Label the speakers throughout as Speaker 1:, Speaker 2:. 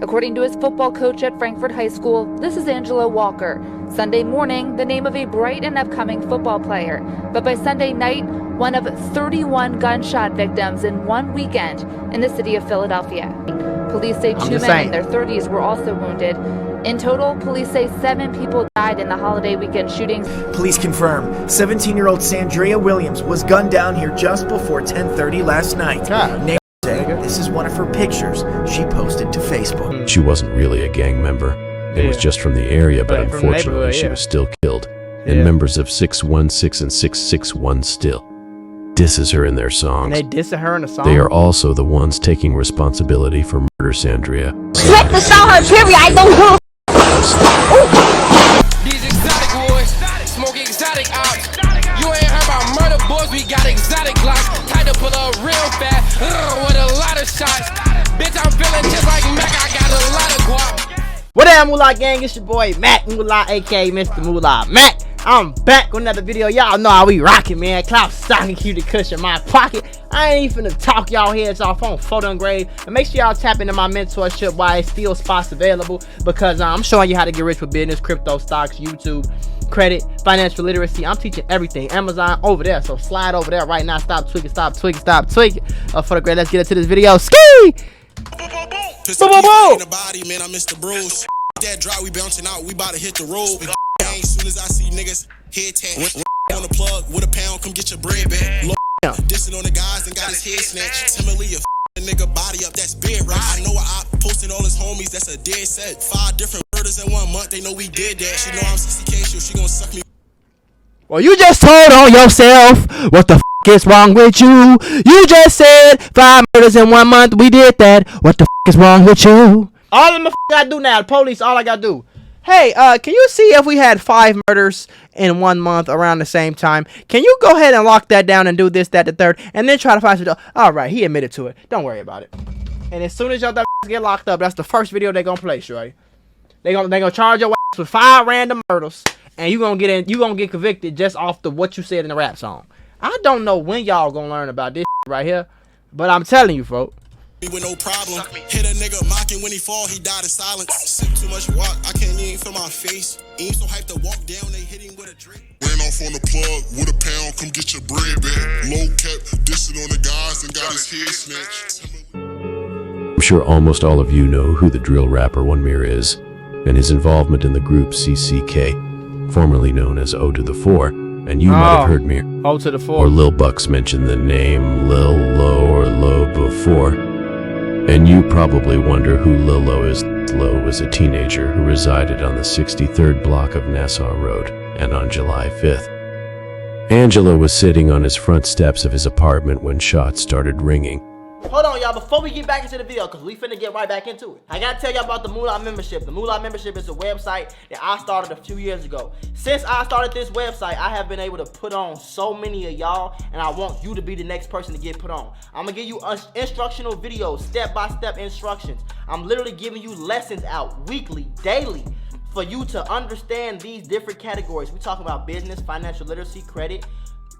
Speaker 1: According to his football coach at Frankfort High School, this is Angelo Walker. Sunday morning, the name of a bright and upcoming football player. But by Sunday night, one of 31 gunshot victims in one weekend in the city of Philadelphia. Police say 2 men in their 30s were also wounded. In total, police say 7 people died in the holiday weekend shootings.
Speaker 2: Police confirm 17-year-old Sandria Williams was gunned down here just before 10:30 last night. Neighbors say this is one of her pictures she posted to Facebook.
Speaker 3: She wasn't really a gang member. It was just from the area, but unfortunately she was still killed. And members of 616 and 661 still disses her in their songs.
Speaker 4: And they diss her in the song?
Speaker 3: They are also the ones taking responsibility for murder, Sandria.
Speaker 5: Let the song her, period. I don't know.
Speaker 6: These exotic boys, smoke exotic ops. You ain't heard about murder boys, we got exotic glocks. Tied to pull up real fast, with a lot of shots. Bitch, I'm feeling just like Mac, I got a lot of guap.
Speaker 4: What up, Mula gang? It's your boy Mac Mula, aka Mr. Mula Mac. I'm back with another video. Y'all know how we rocking, man. Cloud stocking cutie cushion in my pocket. I ain't even finna talk y'all heads off on photo engraved. And make sure y'all tap into my mentorship while it's still spots available, because I'm showing you how to get rich with business, crypto, stocks, YouTube, credit, financial literacy. I'm teaching everything. Amazon over there, so slide over there right now. Stop tweaking, stop tweaking, stop tweaking. For the great, let's get into this video. Ski!
Speaker 7: Pistol in the body, man, I Mr. Bruce. That dry, we bouncing out, we about to hit the road. As soon as I see niggas head tag on the plug with a pound, come get your bread back. Dissing on the guys and got his head snatched. Timidly a nigga body up, that's big, right? I know I posting all his homies, that's a dead set. 5 different murders in 1 month, they know we did that. She know I'm 60K, so she gonna suck me.
Speaker 4: Well, you just told on yourself. What the is wrong with you? You just said 5 murders in 1 month, we did that. What the is wrong with you? All of them I do now, the police, all I gotta do. Hey, can you see if we had 5 murders in 1 month around the same time? Can you go ahead and lock that down and do this, that, the third, and then try to find some... All right, he admitted to it. Don't worry about it. And as soon as y'all get locked up, that's the first video they gonna play, right? They gonna charge your ass with 5 random murders, and you gonna get convicted just off the what you said in the rap song. I don't know when y'all gonna learn about this right here, but I'm telling you, folks.
Speaker 7: With no problem, hit a nigga mocking when he fall, he died in silence. Sip too much walk, I can't even feel my face. Ain't so hyped to walk down, they hit him with a drink.
Speaker 8: Ran off on the plug with a pound, come get your bread back. Low cap, dissing on the guys and got his head snatched.
Speaker 3: I'm sure almost all of you know who the drill rapper One Mir is, and his involvement in the group CCK, formerly known as O to the 4, and you might have heard Mir
Speaker 4: O to the 4
Speaker 3: or Lil Bucks mention the name Lil Low or Low before. And you probably wonder who Lil Low is. Low was a teenager who resided on the 63rd block of Nassau Road, and on July 5th, Angelo was sitting on his front steps of his apartment when shots started ringing.
Speaker 4: Hold on, y'all, before we get back into the video, because we finna get right back into it, I gotta tell y'all about the Mula membership. The Mula membership is a website that I started a few years ago. Since I started this website, I have been able to put on so many of y'all, and I want you to be the next person to get put on. I'm gonna give you instructional videos, step-by-step instructions. I'm literally giving you lessons out weekly, daily, for you to understand these different categories. We talking about business, financial literacy, credit,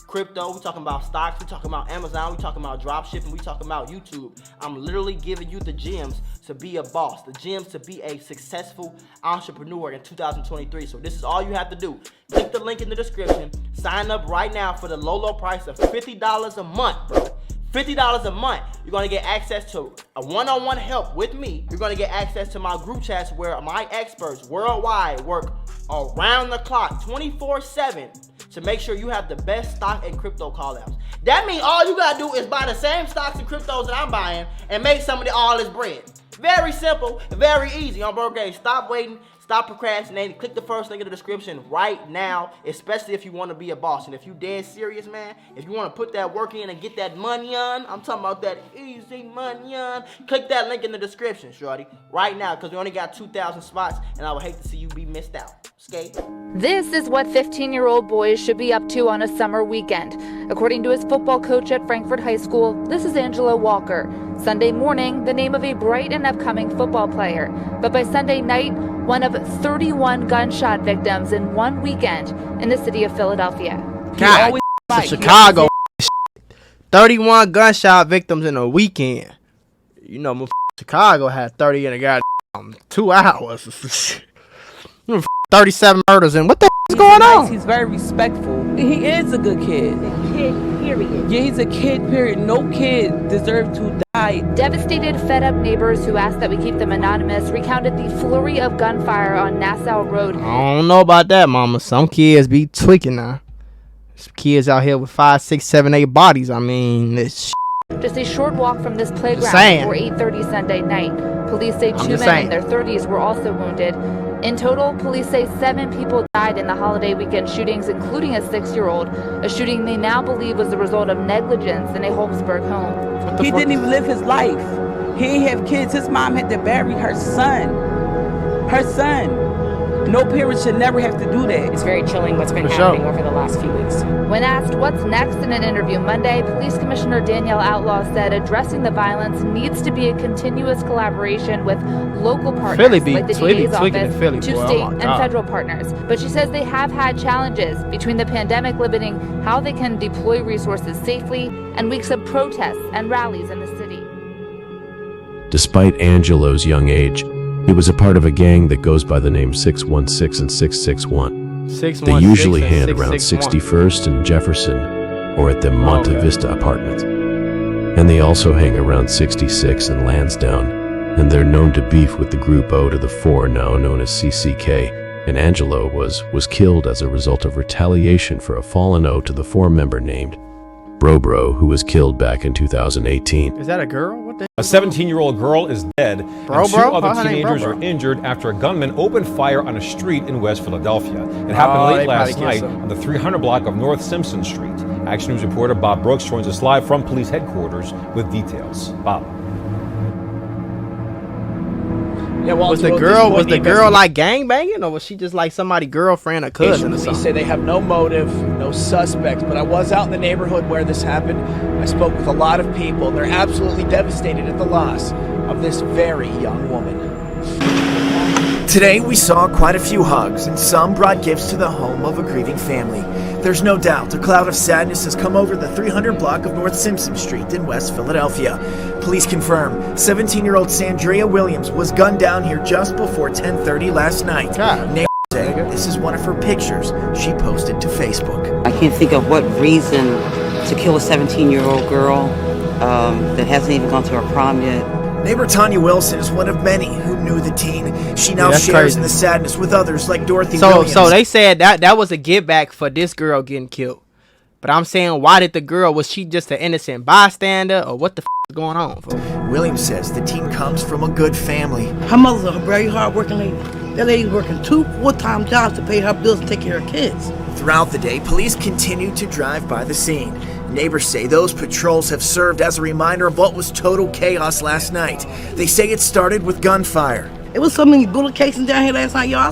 Speaker 4: crypto, we talking about stocks, we talking about Amazon, we talking about drop shipping, we talking about YouTube. I'm literally giving you the gems to be a boss, the gems to be a successful entrepreneur in 2023. So this is all you have to do. Click the link in the description, sign up right now for the low price of $50 a month, bro. $50 a month. You're gonna get access to a one-on-one help with me. You're gonna get access to my group chats where my experts worldwide work around the clock, 24/7, to make sure you have the best stock and crypto call-outs. That means all you gotta do is buy the same stocks and cryptos that I'm buying and make some of all this bread. Very simple, very easy. On bro, okay, stop waiting. Stop procrastinating. Click the first link in the description right now, especially if you want to be a boss. And if you dead serious, man, if you want to put that work in and get that money on, I'm talking about that easy money on, click that link in the description, shorty, right now, because we only got 2,000 spots, and I would hate to see you be missed out. Okay?
Speaker 1: This is what 15-year-old boys should be up to on a summer weekend. According to his football coach at Frankfort High School, this is Angelo Walker. Sunday morning, the name of a bright and upcoming football player. But by Sunday night, one of 31 gunshot victims in one weekend in the city of Philadelphia.
Speaker 4: God, Chicago. 31 gunshot victims in a weekend. You know, Chicago had 30 in a goddamn
Speaker 9: 2 hours. 37 murders and what the is going on?
Speaker 10: He's very respectful. He is a good kid. Period. Yeah, he's a kid, period. No kid deserves to die.
Speaker 1: Devastated, fed-up neighbors who asked that we keep them anonymous recounted the flurry of gunfire on Nassau Road.
Speaker 9: I don't know about that, mama. Some kids be tweaking now. Some kids out here with 5, 6, 7, 8 bodies. I mean, it's
Speaker 1: just a short walk from this playground before 8:30 Sunday night. Police say 2 men in their 30s were also wounded. In total, police say 7 people died in the holiday weekend shootings, including a 6-year-old, a shooting they now believe was the result of negligence in a Holmesburg home.
Speaker 10: He didn't even live his life. He didn't have kids. His mom had to bury her son. Her son. No parent should never have to do that.
Speaker 11: It's very chilling what's been happening over the last few weeks.
Speaker 1: When asked what's next in an interview Monday, Police Commissioner Danielle Outlaw said addressing the violence needs to be a continuous collaboration with local partners like the DA's office, 2 state and federal partners. But she says they have had challenges between the pandemic limiting how they can deploy resources safely and weeks of protests and rallies in the city.
Speaker 3: Despite Angelo's young age, he was a part of a gang that goes by the name 616 and 661. They usually hang around 61st and Jefferson or at the Monte Vista apartment. And they also hang around 66 and Lansdowne, and they're known to beef with the group O to the 4, now known as CCK, and Angelo was killed as a result of retaliation for a fallen O to the 4 member named Bro, who was killed back in 2018.
Speaker 9: Is that a girl? What the?
Speaker 12: A 17-year-old girl is dead, and 2 other teenagers are injured after a gunman opened fire on a street in West Philadelphia. It happened late last night on the 300 block of North Simpson Street. Action News reporter Bob Brooks joins us live from police headquarters with details. Bob.
Speaker 13: Yeah,
Speaker 9: was the girl like gang banging, or was she just like somebody girlfriend or cousin or something?
Speaker 13: Police say they have no motive, no suspects, but I was out in the neighborhood where this happened. I spoke with a lot of people. They're absolutely devastated at the loss of this very young woman.
Speaker 2: Today we saw quite a few hugs, and some brought gifts to the home of a grieving family. There's no doubt a cloud of sadness has come over the 300 block of North Simpson Street in West Philadelphia. Police confirm 17-year-old Sandria Williams was gunned down here just before 10:30 last night. Neighbors say this is one of her pictures she posted to Facebook.
Speaker 14: I can't think of what reason to kill a 17-year-old girl that hasn't even gone to her prom yet.
Speaker 2: Neighbor Tanya Wilson is one of many who knew the teen. She now shares in the sadness with others like Dorothy Williams.
Speaker 9: So they said that was a give back for this girl getting killed. But I'm saying, why did the girl, was she just an innocent bystander, or what the is going on, folks?
Speaker 2: Williams says the teen comes from a good family.
Speaker 15: Her mother's a very hard-working lady. That lady's working 2 full-time jobs to pay her bills and take care of kids.
Speaker 2: Throughout the day, police continue to drive by the scene. Neighbors say those patrols have served as a reminder of what was total chaos last night. They say it started with gunfire.
Speaker 15: It was so many bullet casings down here last night, y'all.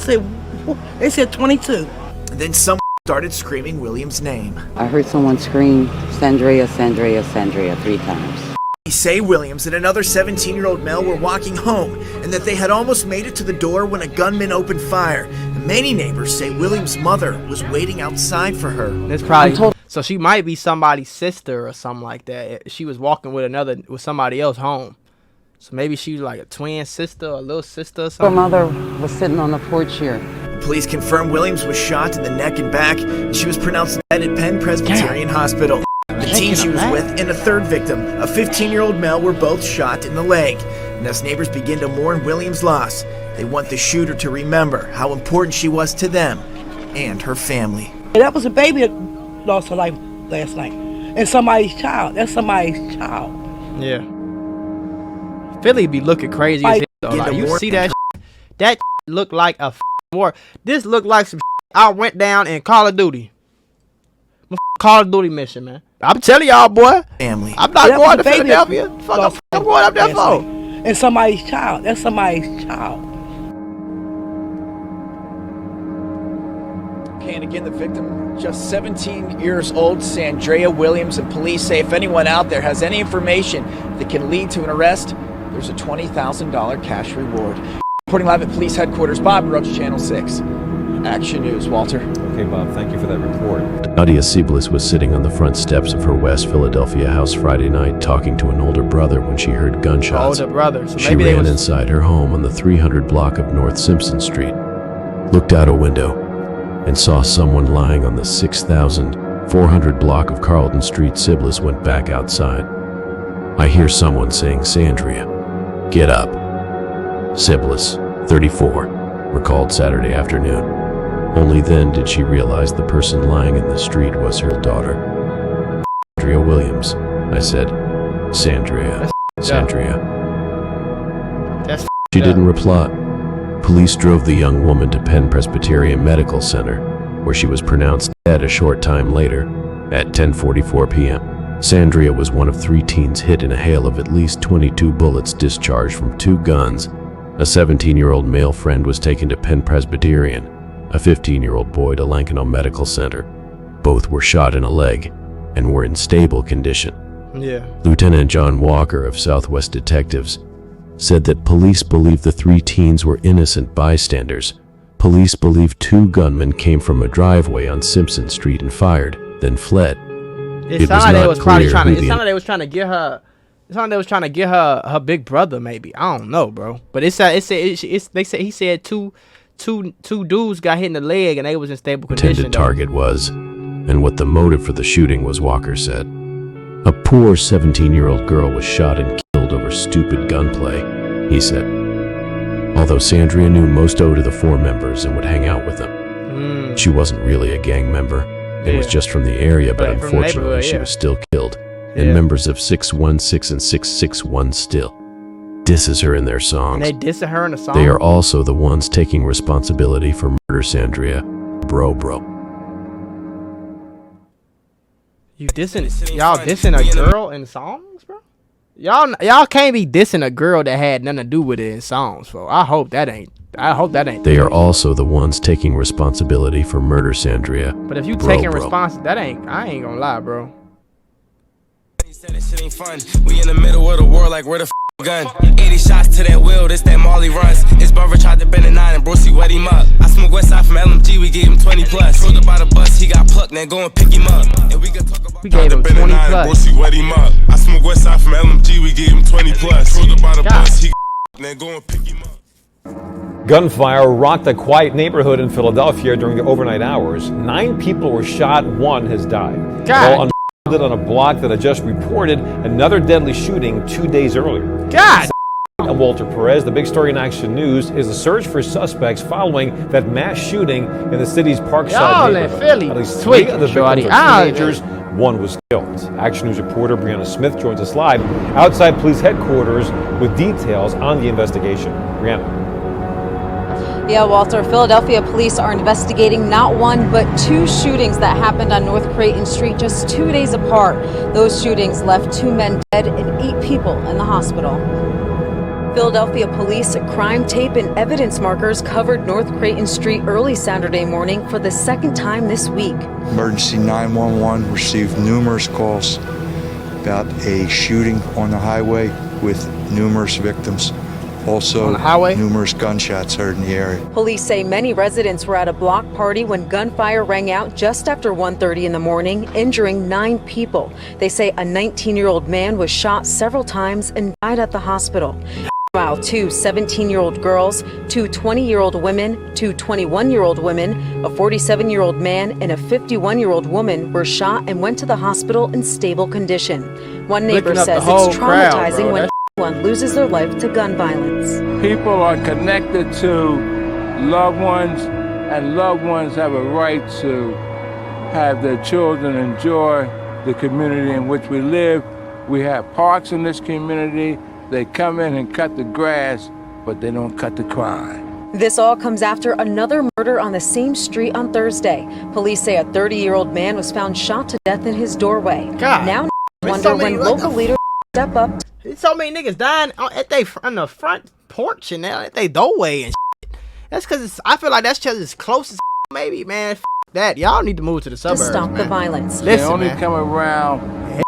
Speaker 15: They said 22.
Speaker 2: And then someone started screaming Williams' name.
Speaker 14: I heard someone scream, Sandria, Sandria, Sandria 3 times.
Speaker 2: They say Williams and another 17-year-old male were walking home and that they had almost made it to the door when a gunman opened fire. And many neighbors say Williams' mother was waiting outside for her.
Speaker 9: That's probably so she might be somebody's sister or something like that. She was walking with somebody else home. So maybe she was like a twin sister or a little sister or something.
Speaker 14: Her mother was sitting on the porch here.
Speaker 2: Police confirm Williams was shot in the neck and back, and she was pronounced dead at Penn Presbyterian Hospital. The teen she was with and a third victim, a 15-year-old male, were both shot in the leg. And as neighbors begin to mourn Williams' loss, they want the shooter to remember how important she was to them and her family.
Speaker 15: That was a baby that lost her life last night. And somebody's child. That's somebody's child.
Speaker 9: Yeah. Philly be looking crazy as hell. Like, you see that that look like a war. This look like some I went down in Call of Duty. Call of Duty mission, man. I'm telling y'all, boy.
Speaker 2: Family.
Speaker 9: I'm not going to Philadelphia. Fuck, I'm going up there for.
Speaker 15: And somebody's child. That's somebody's child.
Speaker 13: Okay, and again, the victim, just 17 years old, Sandria Williams, and police say if anyone out there has any information that can lead to an arrest, there's a $20,000 cash reward. Reporting live at police headquarters, Bob Brooks, Channel 6. Action News, Walter.
Speaker 12: Okay, Bob, thank you for that report.
Speaker 3: Nadia Seiblis was sitting on the front steps of her West Philadelphia house Friday night talking to an older brother when she heard gunshots.
Speaker 9: Older brother. So
Speaker 3: she ran inside her home on the 300 block of North Simpson Street, looked out a window, and saw someone lying on the 6,400 block of Carlton Street. Seiblis went back outside. I hear someone saying, "Sandria, get up." Seiblis, 34, recalled Saturday afternoon. Only then did she realize the person lying in the street was her daughter. Sandria Williams, I said. Sandria. Sandria. She didn't reply. Police drove the young woman to Penn Presbyterian Medical Center, where she was pronounced dead a short time later, at 10:44 p.m. Sandria was one of 3 teens hit in a hail of at least 22 bullets discharged from 2 guns. A 17-year-old male friend was taken to Penn Presbyterian, a 15-year-old boy to Lankino Medical Center. Both were shot in a leg and were in stable condition.
Speaker 9: Yeah.
Speaker 3: Lieutenant John Walker of Southwest Detectives said that police believe the 3 teens were innocent bystanders. Police believe 2 gunmen came from a driveway on Simpson Street and fired, then fled.
Speaker 9: It sounded like they was probably trying to. It sounded like they was trying to get her. It sounded like they was trying to get her big brother. Maybe, I don't know, bro. But they said he said two dudes got hit in the leg and they was in stable condition.
Speaker 3: Intended target was, and what the motive for the shooting was. Walker said, a poor 17-year-old girl was shot and killed over stupid gunplay. He said, although Sandria knew most to the 4 members and would hang out with them. She wasn't really a gang member. It was just from the area, but unfortunately she was still killed. And members of 616 and 661 still disses her in their songs.
Speaker 9: And they dissing her in the song?
Speaker 3: They are also the ones taking responsibility for murder. Sandria. Bro.
Speaker 9: Y'all dissing a girl in songs, bro? Y'all can't be dissing a girl that had nothing to do with it in songs, bro. I hope that ain't.
Speaker 3: They are also the ones taking responsibility for murder. Sandria.
Speaker 9: But if you taking responsibility, I ain't gonna lie, bro.
Speaker 6: He said that shit ain't fun. We in the middle of the world like where the gun. 80 shots to that wheel, this that Molly runs. His brother tried to bend a 9 and Brucey wet him up. I smoke west side from LMG, we gave him 20 plus. Throw by the bus, he got plucked, now go and pick him up. And we could talk about
Speaker 9: we gave him 20 plus.
Speaker 8: Brucey wet him up. I smoke west side from LMG, we gave him 20 plus. Throw by the bus, he got now go and pick him up.
Speaker 12: Gunfire rocked a quiet neighborhood in Philadelphia during the overnight hours. 9 people were shot, 1 has died. All on a block that had just reported another deadly shooting 2 days earlier. I'm Walter Perez. The big story in Action News is the search for suspects following that mass shooting in the city's Parkside neighborhood.
Speaker 9: Philly.
Speaker 12: At least 3 of the victims are teenagers. 1 was killed. Action News reporter Brianna Smith joins us live outside police headquarters with details on the investigation. Brianna.
Speaker 16: Yeah, Walter, Philadelphia police are investigating not 1 but 2 shootings that happened on North Creighton Street just 2 days apart. Those shootings left 2 men dead and 8 people in the hospital. Philadelphia police crime tape and evidence markers covered North Creighton Street early Saturday morning for the 2nd time this week.
Speaker 17: Emergency 911 received numerous calls about a shooting on the highway with numerous victims. Also, numerous gunshots heard in the area.
Speaker 16: Police say many residents were at a block party when gunfire rang out just after 1:30 in the morning, injuring 9 people. They say a 19-year-old man was shot several times and died at the hospital. While 2 17-year-old girls, 2 20-year-old women, 2 21-year-old women, a 47-year-old man, and a 51-year-old woman were shot and went to the hospital in stable condition. One neighbor says it's traumatizing when one loses their life to gun violence.
Speaker 18: People are connected to loved ones, and loved ones have a right to have their children enjoy the community in which we live. We have parks in this community. They come in and cut the grass, but they don't cut the crime.
Speaker 16: This all comes after another murder on the same street on Thursday. Police say a 30-year-old man was found shot to death in his doorway. Now wonder when local leaders step up.
Speaker 9: So many niggas dying at on the front porch and at they doorway and shit. That's because I feel like that's just as close as maybe, man. That y'all need to move to the suburbs.
Speaker 16: To stop the violence.
Speaker 18: They only come around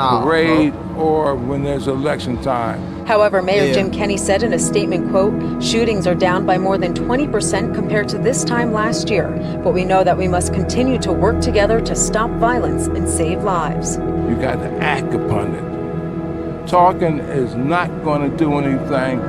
Speaker 18: parade or when there's election time.
Speaker 16: However, Mayor Jim Kenney said in a statement, quote, shootings are down by more than 20% compared to this time last year. But we know that we must continue to work together to stop violence and save lives.
Speaker 18: You got to act upon it. Talking is not going to do anything.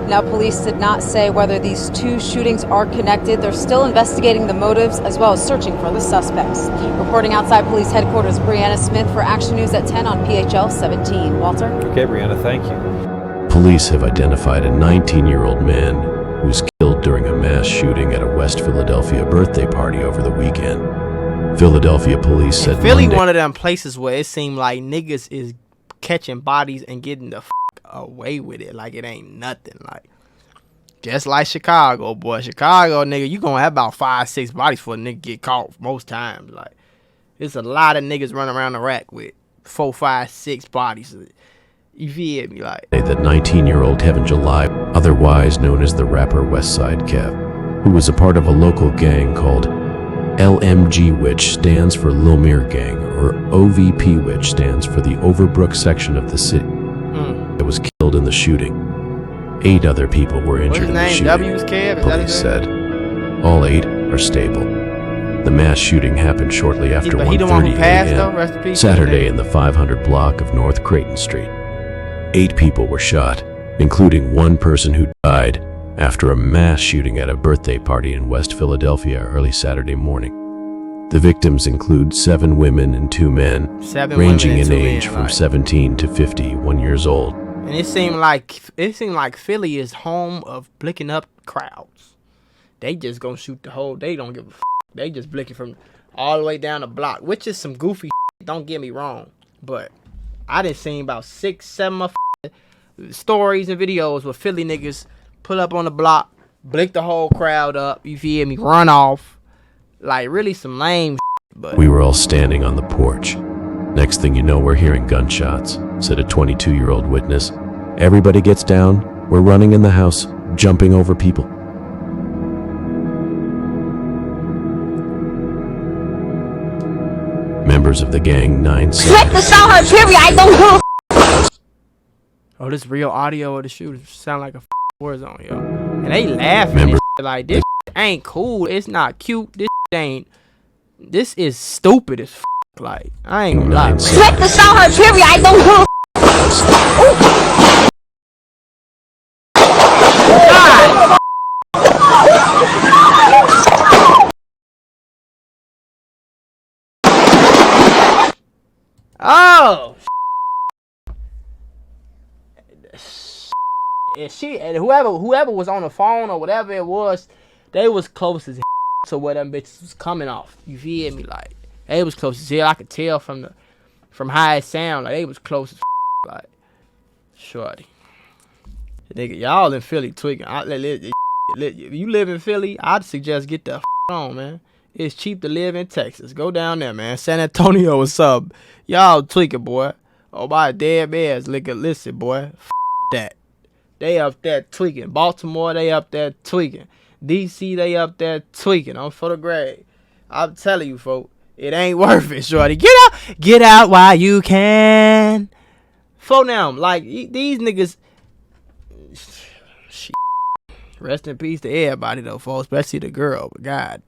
Speaker 16: Now, police did not say whether these two shootings are connected. They're still investigating the motives as well as searching for the suspects. Reporting outside police headquarters, Brianna Smith for Action News at 10 on PHL 17. Walter?
Speaker 12: Okay, Brianna, thank you.
Speaker 3: Police have identified a 19-year-old man who was killed during a mass shooting at a West Philadelphia birthday party over the weekend. Philadelphia police said
Speaker 9: Philly
Speaker 3: Monday,
Speaker 9: one of them places where it seemed like niggas is catching bodies and getting the f away with it like it ain't nothing. Like just like Chicago, boy. Chicago, nigga, you gonna have about 5-6 bodies for a nigga get caught most times. Like there's a lot of niggas running around the rack with 4, 5, 6 bodies. You feel me? Like
Speaker 3: that 19-year-old Kevin July, otherwise known as the rapper Westside Kev, who was a part of a local gang called LMG, which stands for Lil Mir Gang, or OVP, which stands for the Overbrook section of the city, that was killed in the shooting. 8 other people were injured in the shooting, police said. All 8 are stable. The mass shooting happened shortly after 1:30 a.m. Saturday in the 500 block of North Creighton Street. 8 people were shot, including one person who died after a mass shooting at a birthday party in West Philadelphia early Saturday morning. The victims include 7 women and 2 men, ranging in age from 17 to 51 years old.
Speaker 9: And it seemed like Philly is home of blicking up crowds. They just gonna shoot the whole. They don't give a f. They just blicking from all the way down the block, which is some goofy shit, don't get me wrong. But I done seen about 6, 7 stories and videos where Philly niggas pull up on the block, blick the whole crowd up, you feel me, run off. Like really some lame shit, but
Speaker 3: we were all standing on the porch. Next thing you know, we're hearing gunshots, said a 22-year-old witness. Everybody gets down. We're running in the house, jumping over people. Members of the gang 9 said,
Speaker 5: Let the sound her, period. I don't know.
Speaker 9: Oh, this real audio of the shooter sound like a war zone, yo. And they laughing and shit like this ain't cool. It's not cute. This is stupid as f. Like, I ain't gonna lie.
Speaker 5: Let the sound her, period. I don't know.
Speaker 9: Oh, and whoever was on the phone or whatever it was, they was close as to where them bitches was coming off. You feel me? Like they was close as hell. I could tell from how it sound. Like they was close as like shorty. Nigga, y'all in Philly tweaking. If you live in Philly, I'd suggest get the on, man. It's cheap to live in Texas. Go down there, man. San Antonio, what's up? Y'all tweaking, boy. Oh, my dead bears. Listen, boy. That. They up there tweaking. Baltimore, they up there tweaking. DC, they up there tweaking. I'm for the grade. I'm telling you, folks, it ain't worth it, shorty. Get out while you can. For now, like, these niggas. Shit. Rest in peace to everybody, though, folks. Especially the girl. But God